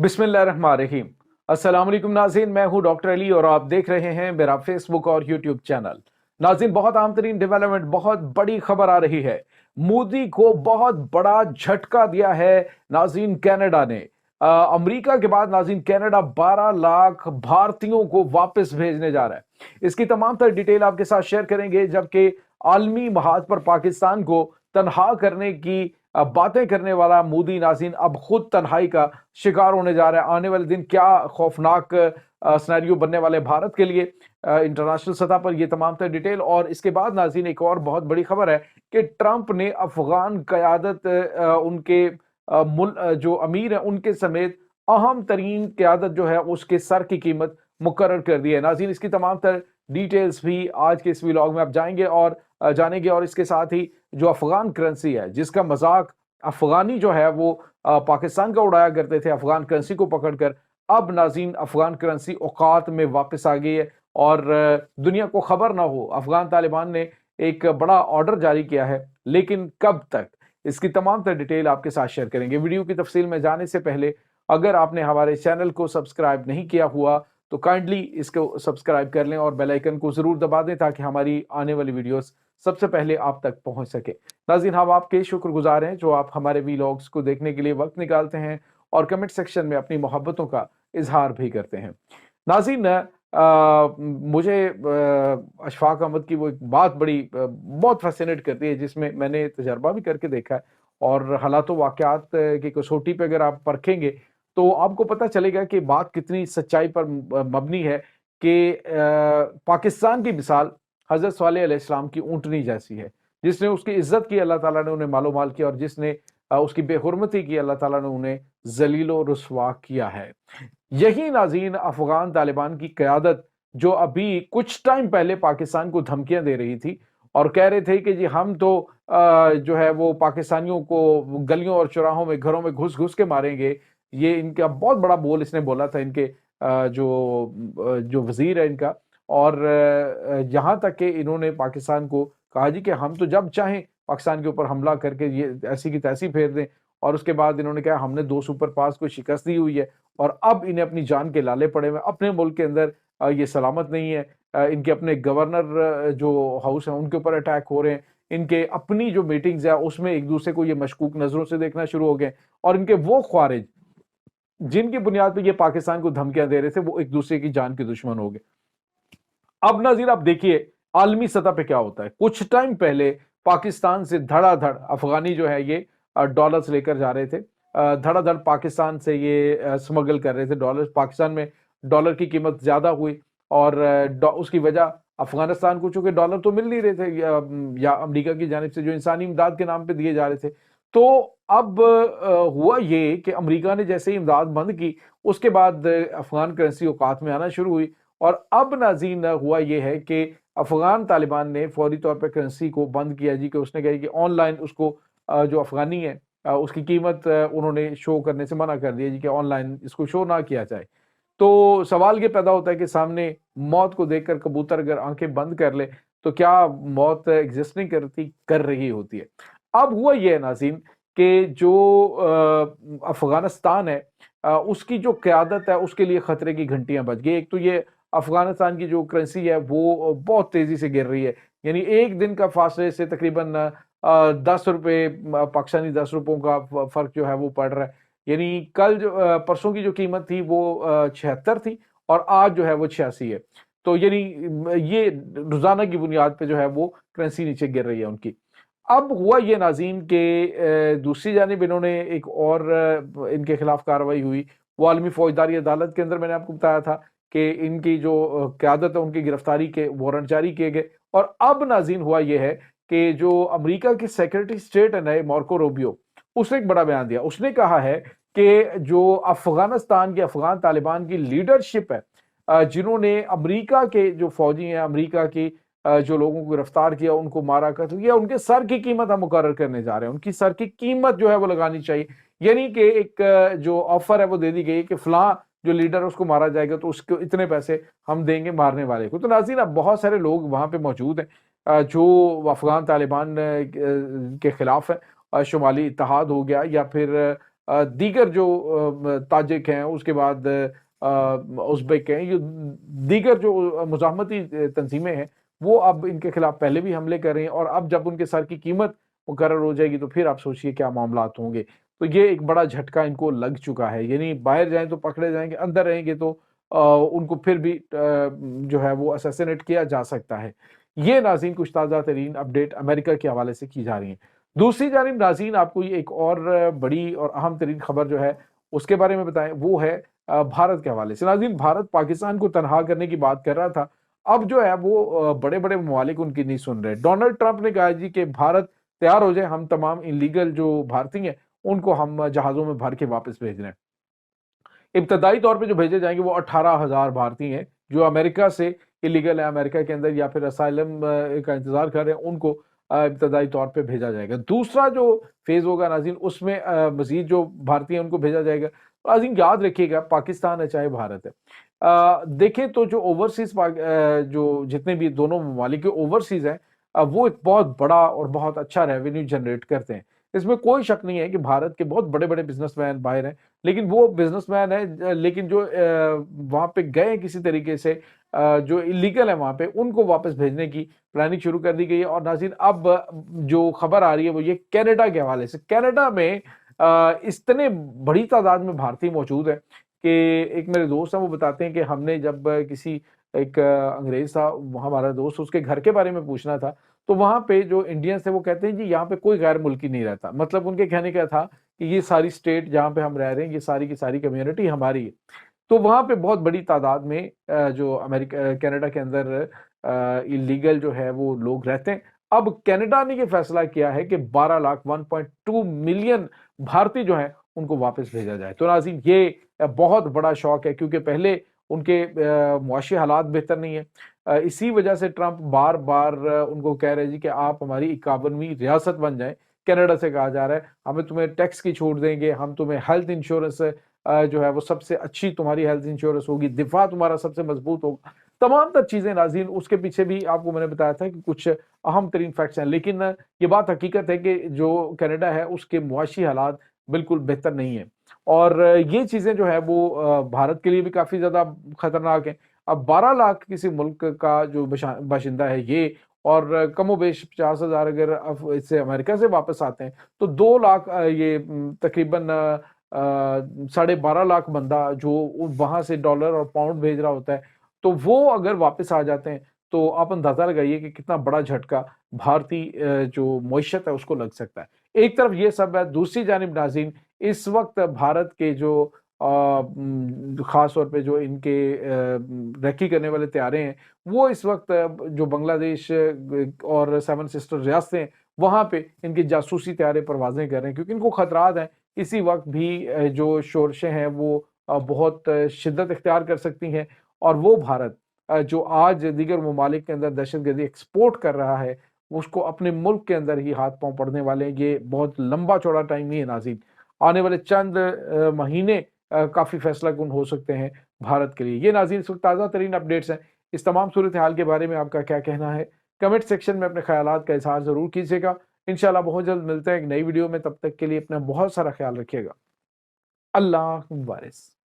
बिस्मिल्लाहिर्रहमानिर्रहीम। अस्सलाम वालेकुम नाज़रीन, मैं हूं डॉक्टर अली और आप देख रहे हैं मेरा फेसबुक और यूट्यूब चैनल। नाज़रीन, बहुत अहम तरीन डेवलपमेंट, बहुत बड़ी खबर आ रही है। मोदी को बहुत बड़ा झटका दिया है नाज़रीन कनाडा ने। अमेरिका के बाद नाज़रीन कनाडा 12 लाख भारतीयों को वापस भेजने जा रहा है। इसकी तमाम तर डिटेल आपके साथ शेयर करेंगे, जबकि आलमी महाज पर पाकिस्तान को तनहा करने की बातें करने वाला मोदी नाज़रीन अब खुद तन्हाई का शिकार होने जा रहा है। आने वाले दिन क्या खौफनाक सिनेरियो बनने वाले भारत के लिए इंटरनेशनल सतह पर, ये तमाम तर डिटेल। और इसके बाद नाज़रीन एक और बहुत बड़ी खबर है कि ट्रंप ने अफगान क़यादत, उनके जो अमीर हैं उनके समेत अहम तरीन क़यादत जो है उसके सर की कीमत मुकर्रर कर दी है। नाज़रीन, इसकी तमाम तर डिटेल्स भी आज के इस व्लॉग में आप जाएंगे और जानेंगे। और इसके साथ ही जो अफगान करेंसी है, जिसका मजाक अफगानी जो है वो पाकिस्तान का उड़ाया करते थे अफगान करेंसी को पकड़कर, अब नाज़रीन अफगान करेंसी औकात में वापस आ गई है। और दुनिया को खबर ना हो, अफगान तालिबान ने एक बड़ा ऑर्डर जारी किया है, लेकिन कब तक, इसकी तमाम तर डिटेल आपके साथ शेयर करेंगे। वीडियो की तफसील में जाने से पहले अगर आपने हमारे चैनल को सब्सक्राइब नहीं किया हुआ तो काइंडली इसको सब्सक्राइब कर लें और बेल आइकन को जरूर दबा दें ताकि हमारी आने वाली वीडियोस सबसे पहले आप तक पहुंच सके। नाज़रीन, हम आपके शुक्रगुजार हैं जो आप हमारे वीलॉग्स को देखने के लिए वक्त निकालते हैं और कमेंट सेक्शन में अपनी मोहब्बतों का इजहार भी करते हैं। नाज़रीन, मुझे अशफाक अहमद की वो एक बात बहुत फैसिनेट करती है, जिसमें मैंने तजर्बा भी करके देखा है। और हालात वाक़यात की कसौटी पे अगर आप परखेंगे तो आपको पता चलेगा कि बात कितनी सच्चाई पर मबनी है कि पाकिस्तान की मिसाल हज़रत सालेह अलैहिस्सलाम की ऊँटनी जैसी है। जिसने उसकी इज्जत की, अल्लाह ताला ने उन्हें मालो माल किया, और जिसने उसकी बेहुरमती की, अल्लाह ताला ने उन्हें जलीलो रुसवा किया है। यही नाज़रीन अफगान तालिबान की क़यादत, जो अभी कुछ टाइम पहले पाकिस्तान को धमकियां दे रही थी और कह रहे थे कि जी हम तो जो है वो पाकिस्तानियों को गलियों और चौराहों में, घरों में घुस घुस के मारेंगे। ये इनका बहुत बड़ा बोल इसने बोला था, इनके जो वजीर है इनका। और यहाँ तक कि इन्होंने पाकिस्तान को कहा जी कि हम तो जब चाहें पाकिस्तान के ऊपर हमला करके ये ऐसी की तैसी फेर दें। और उसके बाद इन्होंने कहा हमने 2 सुपर पावर्स को शिकस्त दी हुई है और अब इन्हें अपनी जान के लाले पड़े हुए, अपने मुल्क के अंदर ये सलामत नहीं है। इनके अपने गवर्नर जो हाउस है उनके ऊपर अटैक हो रहे हैं। इनके अपनी जो मीटिंग्स है उसमें एक दूसरे को ये मशकूक नजरों से देखना शुरू हो गए। और इनके वो ख्वारिज जिनकी बुनियाद पर ये पाकिस्तान को धमकियां दे रहे थे, वो एक दूसरे की जान के दुश्मन हो गए। अब नाज़रीन आप देखिए आलमी सतह पे क्या होता है। कुछ टाइम पहले पाकिस्तान से धड़ाधड़ अफगानी जो है ये डॉलर्स लेकर जा रहे थे, धड़ाधड़ पाकिस्तान से ये स्मगल कर रहे थे डॉलर्स। पाकिस्तान में डॉलर की कीमत ज्यादा हुई और उसकी वजह अफगानिस्तान को, चूंकि डॉलर तो मिल नहीं रहे थे या अमेरिका की जानिब से जो इंसानी इमदाद के नाम पे दिए जा रहे थे। तो अब हुआ ये कि अमेरिका ने जैसे ही इमदाद बंद की, उसके बाद अफगान करेंसी औकात में आना शुरू हुई। और अब नाज़रीन हुआ ये है कि अफगान तालिबान ने फौरी तौर पर करेंसी को बंद किया जी, कि उसने कहा कि ऑनलाइन उसको जो अफगानी है उसकी कीमत उन्होंने शो करने से मना कर दिया जी, कि ऑनलाइन इसको शो ना किया जाए। तो सवाल ये पैदा होता है कि सामने मौत को देखकर कबूतर अगर आंखें बंद कर ले तो क्या मौत एग्जिस्ट नहीं कर रही होती है। अब हुआ ये है नाज़रीन कि जो अफगानिस्तान है उसकी जो क़यादत है उसके लिए खतरे की घंटियां बज गई। एक तो ये अफगानिस्तान की जो करेंसी है वो बहुत तेजी से गिर रही है, यानी एक दिन का फासले से तकरीबन 10 रुपए, पाकिस्तानी 10 रुपयों का फर्क जो है वो पड़ रहा है। यानी कल जो परसों की जो कीमत थी वो 76 थी और आज जो है वो 86 है। तो यानी ये रोजाना की बुनियाद पे जो है वो करेंसी नीचे गिर रही है उनकी। अब हुआ ये नाज़रीन के दूसरी जानिब इन्होंने एक और इनके खिलाफ कार्रवाई हुई, वो आलमी फौजदारी अदालत के अंदर। मैंने आपको बताया था कि इनकी जो क़यादत है उनकी गिरफ्तारी के वारंट जारी किए गए। और अब नाज़रीन हुआ ये है कि जो अमेरिका की सेक्रेटरी स्टेट है नए, मार्को रूबियो, उसने एक बड़ा बयान दिया। उसने कहा है कि जो अफगानिस्तान की, अफगान तालिबान की लीडरशिप है, जिन्होंने अमेरिका के जो फौजी हैं, अमेरिका की जो लोगों को गिरफ्तार किया, उनको मारा कत्ल किया, उनके सर की कीमत हम मुकर्रर करने जा रहे हैं। उनकी सर की कीमत जो है वो लगानी चाहिए। यानी कि एक जो ऑफर है वो दे दी गई कि फलां जो लीडर है उसको मारा जाएगा तो उसको इतने पैसे हम देंगे मारने वाले को। तो नाज़रीन अब बहुत सारे लोग वहां पे मौजूद हैं जो अफगान तालिबान के खिलाफ है। शुमाली इत्तेहाद हो गया या फिर दीगर जो ताजिक हैं, उसके बाद उज़्बेक हैं, ये दीगर जो मुज़ाहमती तंज़ीमें हैं, वो अब इनके खिलाफ पहले भी हमले कर रही हैं, और अब जब उनके सर की कीमत मुकर्रर हो जाएगी तो फिर आप सोचिए क्या मामलात होंगे। तो ये एक बड़ा झटका इनको लग चुका है, यानी बाहर जाएँ तो पकड़े जाएँगे, अंदर रहेंगे तो उनको फिर भी जो है वो असैसिनेट किया जा सकता है। ये नाज़रीन कुछ ताज़ा तरीन अपडेट अमेरिका के हवाले से की जा रही हैं। दूसरी जानिब नाज़रीन आपको ये एक और बड़ी और अहम तरीन खबर जो है उसके बारे में बताएँ, वो है भारत के हवाले से। नाज़रीन, भारत पाकिस्तान को तनहा करने की बात कर रहा था, अब जो है वो बड़े-बड़े ममालिक उनकी नहीं सुन रहे। डोनाल्ड ट्रंप ने कहा जी कि भारत तैयार हो जाए, हम तमाम इल्लीगल जो भारतीय हैं, उनको हम जहाज़ों में भर के वापस भेज रहे हैं। इब्तदाई तौर पे जो भेजे जाएँगे वो 18,000 भारतीय हैं, जो अमेरिका से इल्लीगल है, अमेरिका के अंदर या फिर असाइलम का इंतज़ार कर रहे हैं, उनको इब्तदाई तौर पे भेजा जाएगा। दूसरा जो फ़ेज़ होगा नाज़रीन, उसमें मज़ीद जो भारतीय हैं उनको भेजा जाएगा। नाज़रीन याद रखिएगा, पाकिस्तान है चाहे भारत है, देखें तो जो जो जितने भी दोनों ममालिक के ओवरसीज़ हैं, वो एक बहुत बड़ा और बहुत अच्छा रेवेन्यू जनरेट करते हैं। इसमें कोई शक नहीं है कि भारत के बहुत बड़े-बड़े बिज़नेसमैन बाहर हैं, लेकिन वो बिज़नेसमैन हैं लेकिन जो वहाँ पे गए किसी तरीके से, जो इल्लीगल है वहाँ पे, उनको वापस भेजने की प्लानिंग शुरू कर दी गई है। और नाज़रीन अब जो खबर आ रही है वो ये कनाडा के हवाले से। कनाडा में इतने बड़ी तादाद में भारतीय मौजूद हैं कि एक मेरे दोस्त हैं, वो बताते हैं कि हमने जब किसी एक अंग्रेज़ था, वो हमारा दोस्त, उसके घर के बारे में पूछना था, तो वहाँ पे जो इंडियंस थे वो कहते हैं जी यहाँ पे कोई गैर मुल्की नहीं रहता। मतलब उनके कहने का था कि ये सारी स्टेट जहाँ पे हम रह रहे हैं, ये सारी की सारी कम्युनिटी हमारी है। तो वहाँ पे बहुत बड़ी तादाद में जो कनाडा के अंदर इल्लीगल जो है वो लोग रहते हैं। अब कनाडा ने ये फैसला किया है कि 12 लाख 1.2 मिलियन भारतीय जो हैं उनको वापस भेजा जाए। तो नाज़रीन ये बहुत बड़ा शॉक है, क्योंकि पहले उनके मुआशी हालात बेहतर नहीं है। इसी वजह से ट्रंप बार-बार उनको कह रहे हैं जी कि आप हमारी 51वीं रियासत बन जाएँ। कनाडा से कहा जा रहा है, हमें तुम्हें टैक्स की छूट देंगे, हम तुम्हें हेल्थ इंश्योरेंस जो है वो सबसे अच्छी तुम्हारी हेल्थ इंश्योरेंस होगी, दिफ़ा तुम्हारा सबसे मज़बूत होगा। तमाम तर चीज़ें नाज़रीन, उसके पीछे भी आपको मैंने बताया था कि कुछ अहम तरीन फैक्ट्स हैं। लेकिन ये बात हकीकत है कि जो कनाडा है उसके मुआशी हालात बिल्कुल बेहतर नहीं है। और ये चीज़ें जो है वो भारत के लिए भी काफ़ी ज़्यादा खतरनाक हैं। अब 12 लाख किसी मुल्क का जो बाशिंदा है ये, और कमोबेश 50,000 अगर इससे अमेरिका से वापस आते हैं, तो 2 लाख ये तकरीबन 12.5 लाख बंदा जो वहाँ से डॉलर और पाउंड भेज रहा होता है, तो वो अगर वापस आ जाते हैं, तो आप अंदाज़ा लगाइए कि कितना बड़ा झटका भारतीय जो मईशत है उसको लग सकता है। एक तरफ ये सब है, दूसरी जानिब नाज़रीन इस वक़्त भारत के जो ख़ास तौर पे जो इनके रेकी करने वाले तैयारे हैं, वो इस वक़्त जो बांग्लादेश और 7 सिस्टर रियासतें हैं, वहाँ पे इनकी जासूसी तैयारे परवाज़ें कर रहे हैं, क्योंकि इनको खतरात हैं। इसी वक़्त भी जो शोरशें हैं वो बहुत शिद्दत इख्तियार कर सकती हैं, और वो भारत जो आज दीगर ममालिक के अंदर दहशतगर्दी एक्सपोर्ट कर रहा है, उसको अपने मुल्क के अंदर ही हाथ-पाँव पड़ने वाले हैं। ये बहुत लंबा-चौड़ा टाइम नहीं है नाज़रीन। आने वाले चंद महीने काफ़ी फैसलाकुन हो सकते हैं भारत के लिए। ये नाज़रीन इस वक़्त ताज़ा तरीन अपडेट्स हैं। इस तमाम सूरत-ए-हाल के बारे में आपका क्या कहना है? कमेंट सेक्शन में अपने ख़यालात का इज़हार ज़रूर कीजिएगा। इंशाअल्लाह बहुत जल्द मिलते हैं एक नई वीडियो में, तब तक के लिए अपना बहुत सारा ख़्याल रखिएगा। अल्लाह वारिस।